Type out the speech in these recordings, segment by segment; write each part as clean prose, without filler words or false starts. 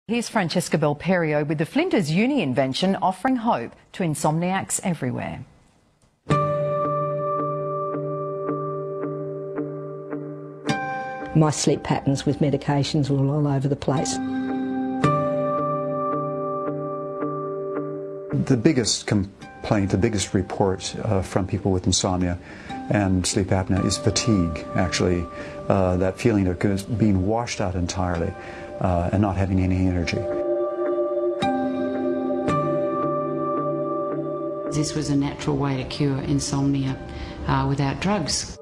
Here's Francesca Belperio with the Flinders Uni invention offering hope to insomniacs everywhere. My sleep patterns with medications were all over the place. The biggest complaint, the biggest report from people with insomnia and sleep apnea is fatigue, actually. That feeling of being washed out entirely and not having any energy. This was a natural way to cure insomnia without drugs.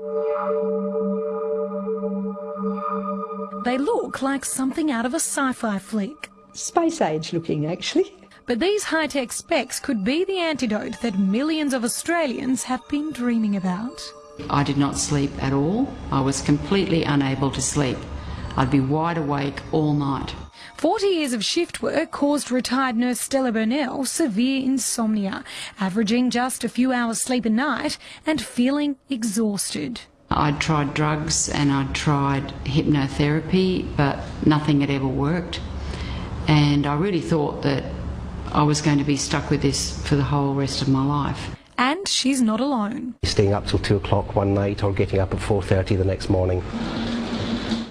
They look like something out of a sci-fi flick. Space age looking, actually. But these high-tech specs could be the antidote that millions of Australians have been dreaming about. I did not sleep at all. I was completely unable to sleep. I'd be wide awake all night. 40 years of shift work caused retired nurse Stella Burnell severe insomnia, averaging just a few hours sleep a night and feeling exhausted. I'd tried drugs and I'd tried hypnotherapy, but nothing had ever worked. And I really thought that I was going to be stuck with this for the whole rest of my life. And she's not alone. Staying up till 2 o'clock one night or getting up at 4:30 the next morning.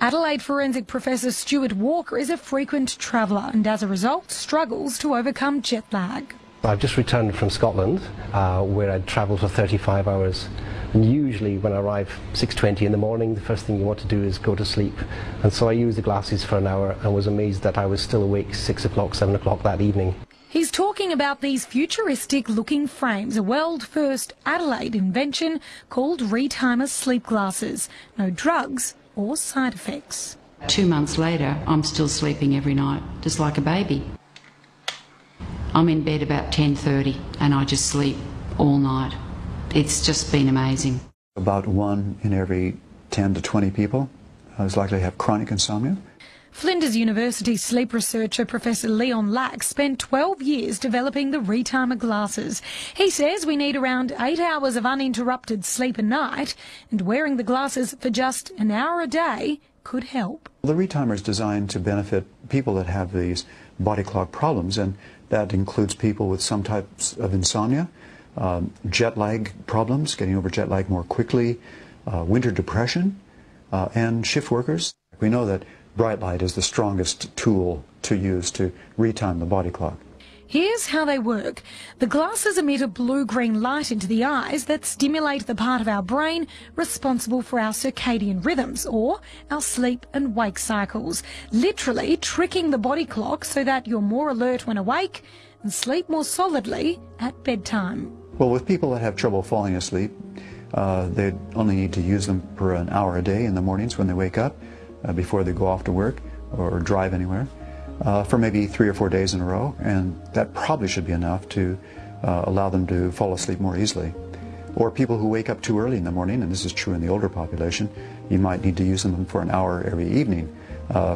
Adelaide forensic professor Stuart Walker is a frequent traveller and as a result struggles to overcome jet lag. I've just returned from Scotland where I'd travelled for 35 hours. And usually when I arrive 6:20 in the morning, the first thing you want to do is go to sleep. And so I used the glasses for an hour and was amazed that I was still awake 6 o'clock, 7 o'clock that evening. He's talking about these futuristic-looking frames, a world-first Adelaide invention called Re-Timer sleep glasses. No drugs or side effects. 2 months later, I'm still sleeping every night, just like a baby. I'm in bed about 10:30 and I just sleep all night. It's just been amazing. About 1 in every 10 to 20 people is likely to have chronic insomnia. Flinders University sleep researcher Professor Leon Lack spent 12 years developing the Re-Timer glasses. He says we need around 8 hours of uninterrupted sleep a night, and wearing the glasses for just an hour a day could help. The Re-Timer is designed to benefit people that have these body clock problems, and that includes people with some types of insomnia, jet lag problems, getting over jet lag more quickly, winter depression, and shift workers. We know that bright light is the strongest tool to use to retime the body clock. Here's how they work. The glasses emit a blue-green light into the eyes that stimulate the part of our brain responsible for our circadian rhythms, or our sleep and wake cycles, literally tricking the body clock so that you're more alert when awake and sleep more solidly at bedtime. Well, with people that have trouble falling asleep, they only need to use them for an hour a day in the mornings when they wake up, before they go off to work or drive anywhere, for maybe 3 or 4 days in a row, and that probably should be enough to allow them to fall asleep more easily. Or people who wake up too early in the morning, and this is true in the older population, you might need to use them for an hour every evening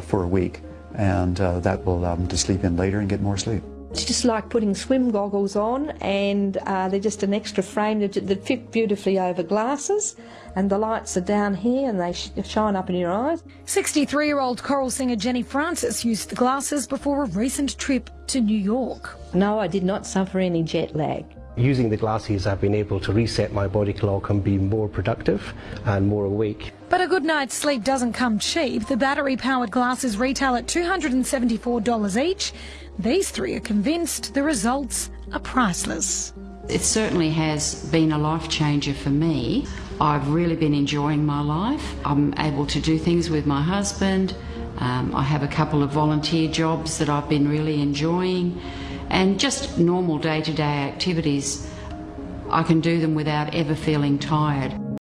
for a week, and that will allow them to sleep in later and get more sleep. It's just like putting swim goggles on, and they're just an extra frame that fit beautifully over glasses, and the lights are down here and they shine up in your eyes. 63-year-old choral singer Jenny Francis used the glasses before a recent trip to New York. No, I did not suffer any jet lag. Using the glasses, I've been able to reset my body clock and be more productive and more awake. But a good night's sleep doesn't come cheap. The battery-powered glasses retail at $274 each. These three are convinced the results are priceless. It certainly has been a life changer for me. I've really been enjoying my life. I'm able to do things with my husband. I have a couple of volunteer jobs that I've been really enjoying, and just normal day-to-day activities. I can do them without ever feeling tired.